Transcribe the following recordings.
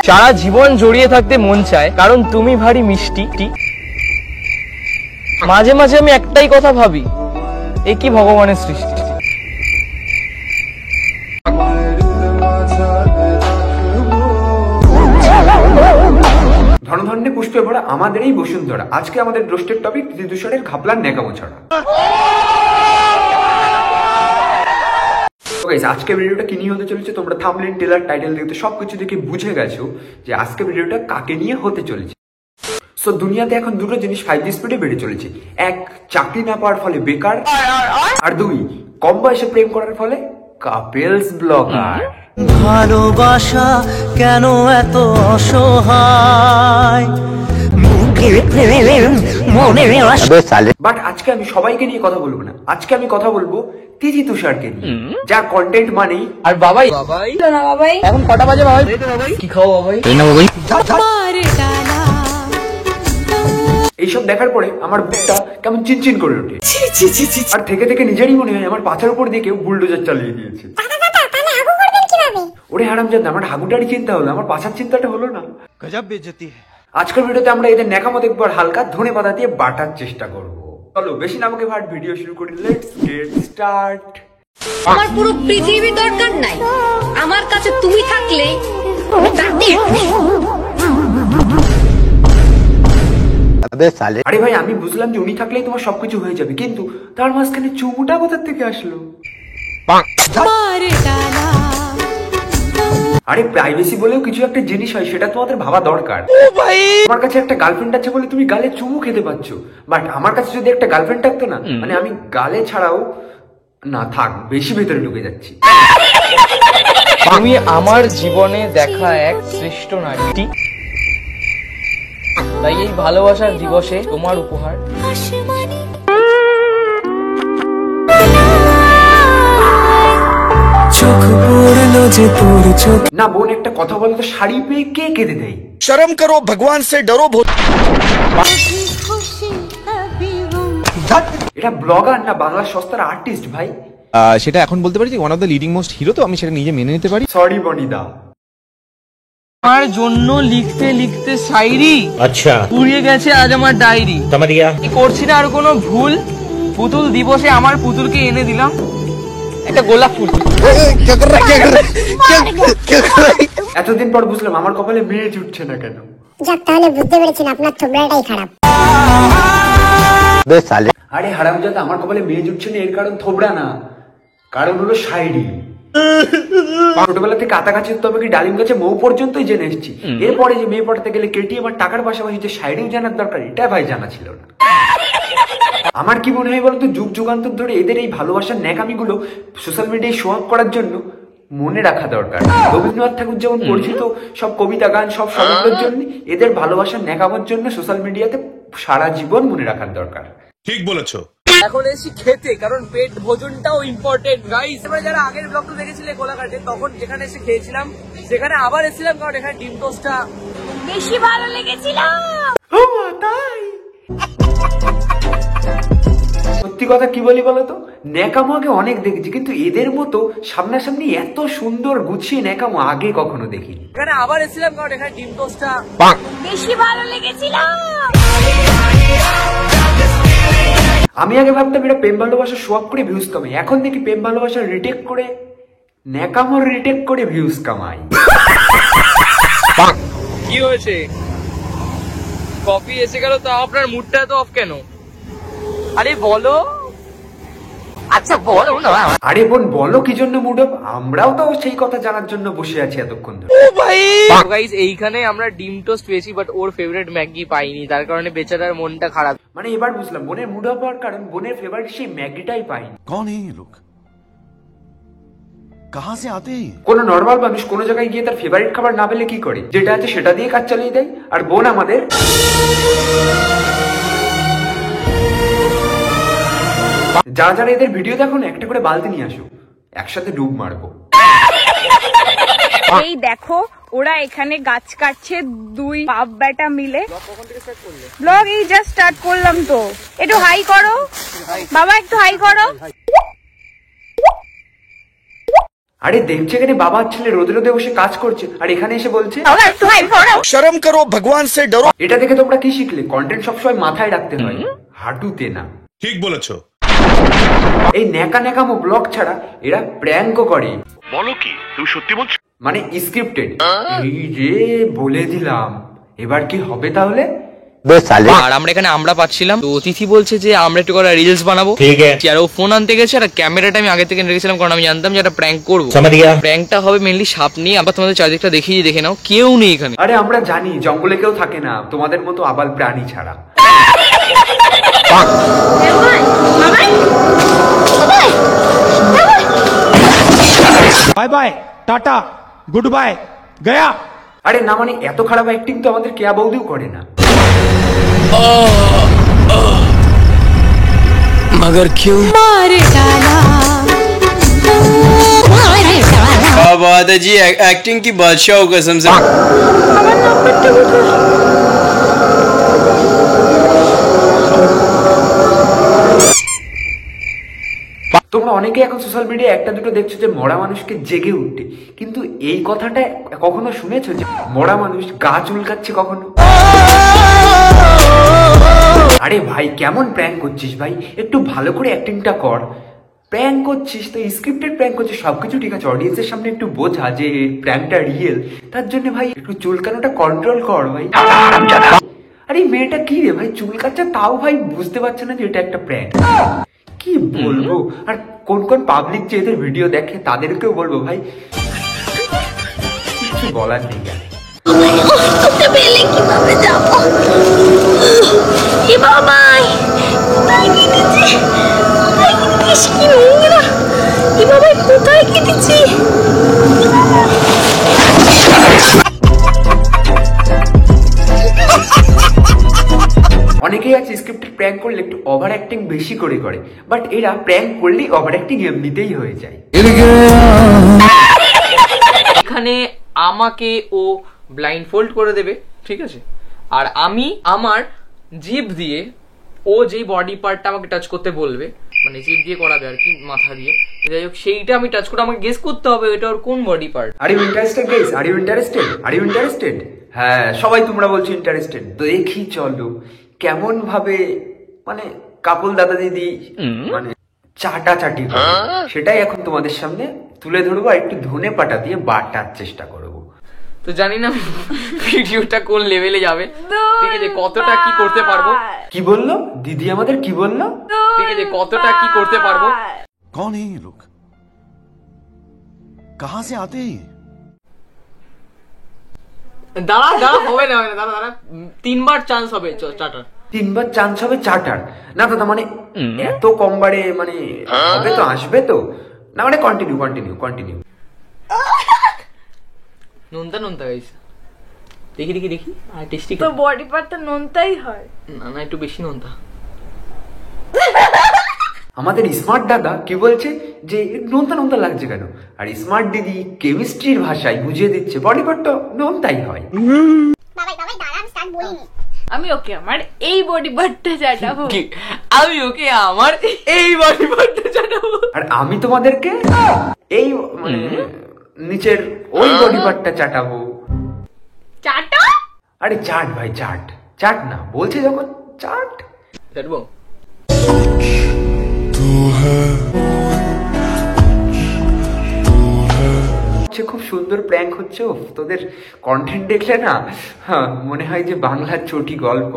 সারা জীবন জড়িয়ে থাকতে মন চায়, কারণ তুমি ভারী মিষ্টি। মাঝে মাঝে আমি একটাই কথা ভাবি, এ কি ভগবানের সৃষ্টি। ধনধান্যে পুষ্পে ভরা আমাদের এই বসুন্ধরা। আজকে আমাদের রোস্টের টপিক ঋতুষারের ঘাপলার ন্যাকামো ছড়া। আজকে ভিডিওটা কি নিয়ে হতে চলেছে তোমরা থাম্বনেল, ট্রেলার, টাইটেল দেখতে সবকিছু দেখে বুঝে গেছো যে আজকে ভিডিওটা কাকে নিয়ে হতে চলেছে। সো দুনিয়াতে এখন দুটো জিনিস 5G স্পিডে বেড়ে চলেছে। এক, চাকরি না পাওয়ার ফলে বেকার, আর দুই, কম বয়সে প্রেম করার ফলে কাপেলস ব্লগার। ভালোবাসা কেন এত অসহায়, বাট আজকে আমি সবাইকে নিয়ে কথা বলবো না। আজকে আমি কথা বলবো তিথি তুষারকে নিয়ে, যার কন্টেন্ট মানেই আর বাবাই এখন কটা বাজে বাবাই? কি খাও বাবাই? এইসব দেখার পরে আমার বুকটা কেমন চিনচিন করে ওঠে, আর থেকে থেকে নিজেরই মনে হয় আমার পাছার উপর দিয়ে কেউ বুলডোজার চালিয়ে দিয়েছে। ওরে হারামজাদা, আমার হাগুটারই চিন্তা হলো, আমার পাছার চিন্তাটা হলো না। গজব বেইজ্জতি। আজকের ভিডিওতে আমরা এদের ন্যাকামো দেখবো আর হালকা ধনে পাতা দিয়ে বাটার চেষ্টা করবো। চলো বেশি নামকে ভাট ভিডিও শুরু করি। Let's get start. আমার পুরো পৃথিবী দরকার নাই, আমার কাছে তুমি থাকলে আরে ভাই, আমি বুঝলাম যে উনি থাকলেই তোমার সবকিছু হয়ে যাবে, কিন্তু তার মাঝখানে চুমুটা কোথা থেকে আসলো? আরে প্রাইভেসি বলেও কিছু একটা জিনিস হয়, সেটা তোমাদের ভাবা দরকার। আমার কাছে একটা গার্লফ্রেন্ড আছে বলে তুমি গালে চুমু খেতে পাচ্ছ, বাট আমার কাছে যদি একটা গার্লফ্রেন্ড থাকতো না, মানে আমি গালে ছাড়াও না থাক, বেশি ভেতরে ঢুকে যাচ্ছি। তুমি আমার জীবনে দেখা এক শ্রেষ্ঠ নারী, তাই এই ভালোবাসার দিবসে তোমার উপহার। না বোন, একটা কথা বলো তো, শাড়ি পেয়ে কে কেঁদে দেয়? শরম করো, ভগবান সে ডরো। এটা ব্লগার না বাংলা সস্তার আর্টিস্ট ভাই। সেটা এখন বলতে পারি যে one of the leading most hero, তো আমি সেটা নিজে মেনে নিতে পারি। সরি বনিদা। আমার জন্য লিখতে লিখতে শায়রি আচ্ছা পুড়িয়ে গেছে আজ আমার ডায়েরি। করছি না আর কোনো ভুল, পুতুল দিবসে আমার পুতুলকে এনে দিলাম একটা গোলাপ ফুল। এতদিন পর বুঝলাম আমার কপালে মেয়ে জুটছে না কেন। যাক, তাহলে বুঝতে পেরেছেন আপনার থোবড়াটাই খারাপ। আরে হারামজাদা, আমার কপালে মেয়ে জুটছে না এর কারণ থোবড়া না, কারণ হলো শায়রি। ছোটবেলা থেকে আতা গাছের তবে কি ডালিম গাছে মৌ পর্যন্তই জেনে এসেছি। এরপরে যে মেয়ে পড়াতে গেলে কেটিএম আর টাকার পাশাপাশি যে শায়রিও জানার দরকার, এটা ভাই জানা ছিল না। আমার কি মনে হয় বলতো, যুগ যুগান্তর ধরে এদের এই ভালোবাসার ন্যাকামিগুলো সোশ্যাল মিডিয়ায় শো আপ করার জন্য মনে রাখা দরকার। রবীন্দ্রনাথ ঠাকুর যেমন পরিচিত সব কবিতা গান সব শব্দের জন্য, এদের ভালোবাসার ন্যাকামোর জন্য সোশ্যাল মিডিয়াতে সারা জীবন মনে রাখার দরকার। ঠিক বলেছো। এখন এসেছি খেতে, কারণ পেট ভোজনটাও ইম্পর্টেন্ট গাইস। তোমরা যারা আগের ব্লগটা দেখেছিলে কোলাঘাটে, তখন যেখানে এসে খেয়েছিলাম সেখানে আবার এসেছিলাম, কারণ এখানে ডিম টোস্টটা বেশি ভালো লেগেছিল। তাই সত্যি কথা কি বলি বলতো, ন্যাকামো আগে অনেক দেখেছি, কিন্তু এদের মতো সামনাসামনি এত সুন্দর গুছিয়ে ন্যাকামো আগে কখনো দেখিনি। এখানে আবার এসেছিলাম, কারণ এখানে ডিম টোস্টটা বেশি ভালো লেগেছিল। আমি আগে ভাবতাম এটা প্রেম ভালোবাসা শো আপ করে ভিউজ কামাই, এখন দেখি প্রেম ভালোবাসা রিটেক করে ন্যাকামোর রিটেক করে ভিউজ কামাই। কি হয়েছে? কফি এসে গেল, তো আপনার মুডটা এত অফ কেন? আরে বলো। আচ্ছা বলো না। আরে বোন বলো কি জন্য মুড অফ, আমরাও তো সেই কথা জানার জন্য বসে আছি এতক্ষণ ধরে। গাইস এইখানে আমরা ডিম টোস্ট পেয়েছি, বাট ওর ফেভারিট ম্যাগি পাইনি, তার কারণে বেচারার মনটা খারাপ। মানে এবার বুঝলাম বোনের মুড অফ হওয়ার কারণ বোনের ফেভারিট সেই ম্যাগিটাই পাইনি। कौन है ये लोग, कहां से आते हैं? কোনো নর্মাল মানুষ কোনো জায়গায় গিয়ে তার ফেভারিট খাবার না পেলে কি করে? যেটা আছে সেটা দিয়ে কাজ চালিয়ে দেয়। আর বোন আমাদের যারা যারা এদের ভিডিও দেখো না, একটা করে বালতি নিয়ে আসো, একসাথে ডুব মারবো। এই দেখো ওরা এখানে গাছ কাটছে, দুই বাপ বেটা মিলে। ব্লগ এই জাস্ট স্টার্ট করলাম তো। একটু হাই করো বাবা, একটু হাই করো। আরে দেখছে এখানে বাবা আর ছেলে রোদে রোদে বসে কাজ করছে, আর এখানে এসে বলছে বাবা একটু হাই করো। शर्म करो भगवान से डरो। এটা দেখে তোমরা কি শিখলে? কন্টেন্ট সবসময় মাথায় রাখতে হয়, হাঁটুতে না। ठीक बोलेছো। এই ন্যাকা ন্যাকামো ব্লগ ছাড়া এরা প্র্যাঙ্কও করে। বলো কি তুমি সত্যি বলছো? মানে স্ক্রিপ্টেড। এই রে বলে দিলাম, এবার কি হবে তাহলে? আর আমরা এখানে আমরা পাচ্ছিলাম তো তিথি বলছে যে আমরা একটু করে রিলস বানাবো, ঠিক আছে। আর ও ফোন আনতে গেছে, আর ক্যামেরাটা আমি আগে থেকে রেখেছিলাম কারণ আমি জানতাম যে একটা প্র্যাঙ্ক করবো। প্র্যাঙ্কটা হবে মেনলি সাপ নিয়ে। আবার তোমাদের চারদিকটা দেখিয়ে দেখে নাও, কেউ নেই এখানে। আরে আমরা জানি জঙ্গলে কেউ থাকে না, তোমাদের মতো আবাল প্রাণী ছাড়া। Bye bye tata goodbye गया। আরে না মানে এত খারাপ অ্যাক্টিং তো আমাদের কেয়া বৌদিও করে না। मगर क्यों? क्या बात है जी, एक्टिंग की बादशाह हो कसम से। তোমরা অনেকে এখন সোশ্যাল মিডিয়ায় একটা দুটো দেখছো যে মরা মানুষকে জেগে উঠতে, কিন্তু এই কথাটা কখনো শুনেছো যে মরা মানুষ গা চুলকাচ্ছে কখনো? আরে ভাই কেমন প্র্যাঙ্ক করছিস ভাই, একটু ভালো করে অ্যাক্টিংটা কর। প্র্যাঙ্ক করছিস তো স্ক্রিপ্টেড প্র্যাঙ্ক করছিস, সবকিছু ঠিক আছে, অডিয়েন্সের সামনে একটু বোঝা যে প্র্যাঙ্কটা রিয়েল, তার জন্য ভাই একটু চুলকানোটা কন্ট্রোল কর ভাই। আরে মেয়েটা কি রে ভাই চুলকাচ্ছে, তাও ভাই বুঝতে পারছে না যে এটা একটা প্র্যাঙ্ক। কি বলবো, আর কোন কোন পাবলিক যে এদের ভিডিও দেখে তাদেরকেও বলবো ভাই কিছু বলার নেই। কিভাবে যাবো? এ বাবাই কোথায় কেটেছি, কোথায় কেটেছিস, কি নোংরা। এ বাবাই কোথায় কেটেছি? অনেকেই আছে স্ক্রিপ্টেড প্র্যাঙ্ক করলে একটু ওভার অ্যাক্টিং বেশি করে করে, বাট এরা প্র্যাঙ্ক করলেই ওভার অ্যাক্টিং এমনিতেই হয়ে যায়। এখানে আমাকে ও ব্লাইন্ড ফোল্ড করে দেবে, ঠিক আছে, আর আমি আমার জিভ দিয়ে ও যেই বডি পার্টটা আমাকে টাচ করতে বলবে, মানে জিভ দিয়ে করাবে আর কি, মাথা দিয়ে, যাই হোক সেইটা আমি টাচ করে আমাকে গেস করতে হবে এটা ওর কোন body part. Are you interested guys? Are you interested? Are you interested? হ্যাঁ সবাই তোমরা বলছো ইন্টারেস্টেড, তো দেখি চলো কেমন ভাবে মানে কাপল দাদা দিদি মানে চাটা চাটি সেটাই এখন তোমাদের সামনে তুলে ধরবো, আর একটু ধনে পাটা দিয়ে বাটার চেষ্টা করবো। তো জানি না ভিডিওটা কোন লেভেলে যাবে, ঠিক আছে, কতটা কি করতে পারবো। কি বললো দিদি আমাদের, কি বললো? ঠিক আছে, কতটা কি করতে পারবো। कौन है ये लोग? कहां से आते हैं? দাঁড়া দাঁড়া, হবে না হবে না, দাঁড়া দাঁড়া, 3 বার চান্স হবে চাটার। 3 বার চান্স হবে চাটার? না দাদা মানে এত কম বারে মানে হবে তো, আসবে তো না, মানে কন্টিনিউ কন্টিনিউ কন্টিনিউ। নোনতা নোনতা গাইস, দেখি দেখি দেখি, আর টেস্টি তো বডি পার্ট তো নোনতাই হয়। না না, একটু বেশি নোনতা। আমাদের স্মার্ট দাদা কি বলছে যে নোনতা নোনতা লাগছে কেন, আর স্মার্ট দিদি কেমিস্ট্রির ভাষায় বুঝিয়ে দিচ্ছে বডি পার্ট তো নোনতাই হয়। বাবাই বাবাই দাঁড়া, আমি স্টার্ট বলিনি। আমি ওকে আমার এই বডি পার্টটা চাটাবো, আমি ওকে আমার এই বডি পার্টটা চাটাবো, আর আমি তোমাদেরকে এই মানে নিচের ওই বডি পার্টটা চাটাবো। চাটা? আরে চাট ভাই চাট, চাট না বলছে যখন চাট চাটবো। খুব সুন্দর প্র্যাঙ্ক হচ্ছে, তোদের কন্টেন্ট দেখলে না হ্যাঁ মনে হয় যে বাংলার চটি গল্প,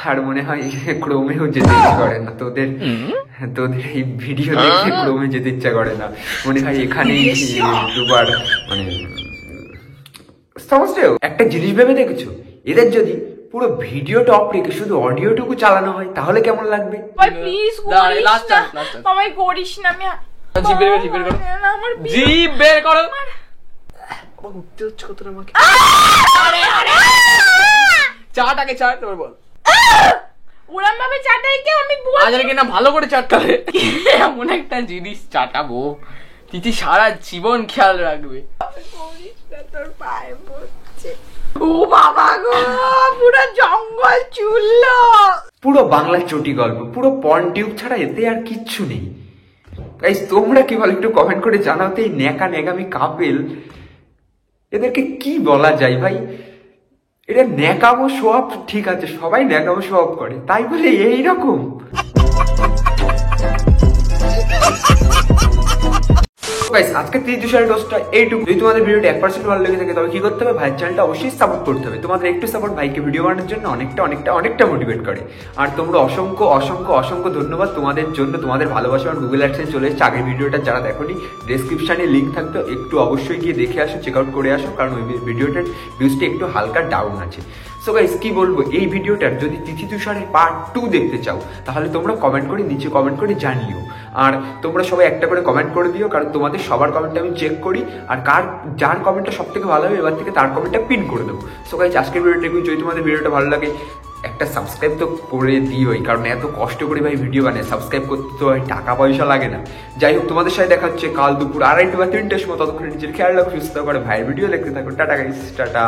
আর মনে হয় ক্রমেও যেতে ইচ্ছা করে না তোদের, তোদের এই ভিডিও দেখে ক্রমে যেতে ইচ্ছা করে না, মনে হয় এখানেই দুবার মানে সমস্ত। একটা জিনিস ভেবে দেখেছো, এদের যদি পুরো ভিডিওটা অফ রেখে শুধু অডিওটুকু চালানো হয় তাহলে কেমন লাগবে? প্লিজ করিস না, আমায় করিস না। আমি জিভ বের করো, আমার জিভ বের করো। উঠতে হচ্ছে কতটা আমাকে। চাটাকে চাট তোর বল, ওরম ভাবে চাটাই কেউ, আমি বল আজ নাকি না ভালো করে চাটতে হবে, এমন একটা জিনিস চাটাবো তিথি সারা জীবন খেয়াল রাখবে। তোর পায়ে পড়ছে। ও বাবা গো, পুরো জঙ্গল চুললো। পুরো বাংলা চটি গল্প, পুরো পন টিউব ছাড়া এতে আর কিচ্ছু নেই। গাইস তোমরা কি বল একটু কমেন্ট করে জানাও তো, এই নেকা নেগামি কাপেল এদেরকে কি বলা যায় ভাই? এটা ন্যাকামো শো অফ, ঠিক আছে সবাই ন্যাকামো শো অফ করে, তাই বলে এইরকম? আজকে 30 ডোজটা এইটুকু। যদি তোমাদের ভিডিওটা 1% ভালো লেগে থাকে তবে কি করতে হবে, ভাইয়ের চ্যানেলটা অবশ্যই সাপোর্ট করতে হবে। তোমাদের একটু সাপোর্ট ভাইকে ভিডিও বানানোর জন্য অনেকটা মোটিভেট করে। আর তোমরা অসংখ্য ধন্যবাদ তোমাদের জন্য, তোমাদের ভালোবাসা। আর গুগল অ্যাডসেন্স চলে এসেছে, আগের ভিডিওটা যারা দেখোনি ডেসক্রিপশনে লিঙ্ক থাকতো, একটু অবশ্যই গিয়ে দেখে আসো, চেক আউট করে আসো, কারণ ওই ভিডিওটার ভিউজটা একটু হালকা ডাউন আছে। সো গাইস কি বলবো, এই ভিডিওটার যদি তিথি তুষারের পার্ট 2 দেখতে চাও তাহলে তোমরা কমেন্ট করে নিচে কমেন্ট করে জানিও। আর তোমরা সবাই একটা করে কমেন্ট করে দিও, কারণ তোমাদের সবার কমেন্ট আমি চেক করি। আর যার কমেন্টটা সব থেকে ভালো হবে এবার থেকে তার কমেন্টটা পিন করে দেবো। সো গাইস আজকের ভিডিওটা দেখুন, যদি তোমাদের ভিডিওটা ভালো লাগে একটা সাবস্ক্রাইব তো করে দিওই, কারণ এত কষ্ট করে ভাই ভিডিও বানায়, সাবস্ক্রাইব করতে তো টাকা পয়সা লাগে না। যাই হোক, তোমাদের সাথে দেখা হচ্ছে কাল দুপুর 2:30 বা 3টের সময়। ততক্ষণ নিজের খেয়াল রাখো, সুস্থ করে ভাইয়ের ভিডিও দেখতে থাকো। Tata guys, tata.